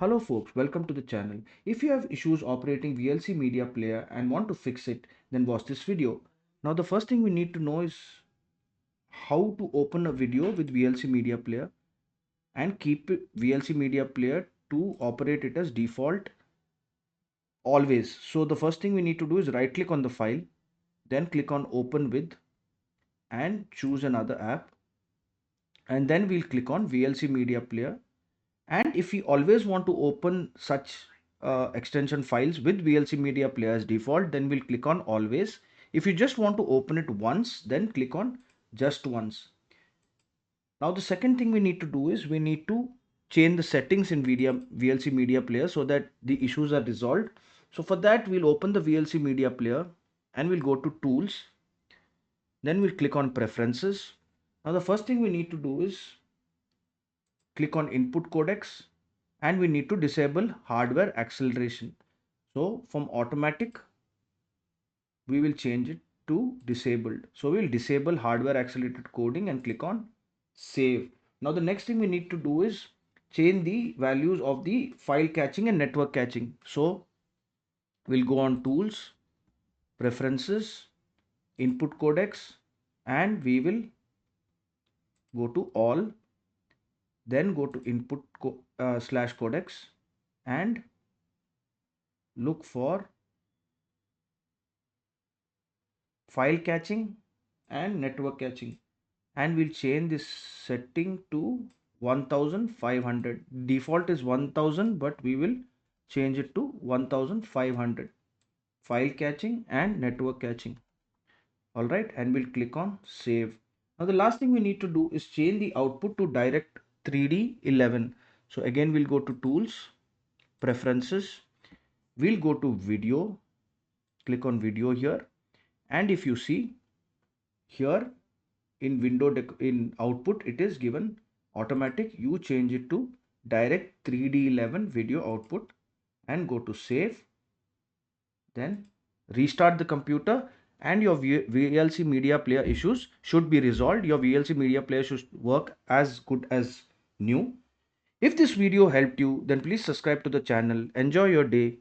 Hello folks, welcome to the channel. If you have issues operating VLC Media Player and want to fix it, then watch this video. Now the first thing we need to know is how to open a video with VLC Media Player and keep VLC Media Player to operate it as default always. So the first thing we need to do is right click on the file, then click on open with and choose another app, and then we'll click on VLC Media Player. And if we always want to open such extension files with VLC Media Player as default, then we'll click on always. If you just want to open it once, then click on just once. Now the second thing we need to do is we need to change the settings in VLC Media Player so that the issues are resolved. So for that, we'll open the VLC Media Player and we'll go to Tools. Then we'll click on Preferences. Now the first thing we need to do is click on Input Codecs, and we need to disable hardware acceleration. So from automatic, we will change it to disabled. So we'll disable hardware accelerated coding and click on save. Now the next thing we need to do is change the values of the file caching and network caching. So we'll go on tools, preferences, input codecs, and we will go to all, then go to input slash codecs and look for file caching and network caching, and we'll change this setting to 1500. Default is 1000, but we will change it to 1500. File caching and network caching. All right, and we'll click on save. Now the last thing we need to do is change the output to direct 3D11. So again, we'll go to tools, preferences, we'll go to video, click on video here, and if you see here in in output, it is given automatic. You change it to direct 3D11 video output and go to save, then restart the computer, and your VLC Media Player issues should be resolved. Your VLC Media Player should work as good as new. If this video helped you, then please subscribe to the channel. Enjoy your day.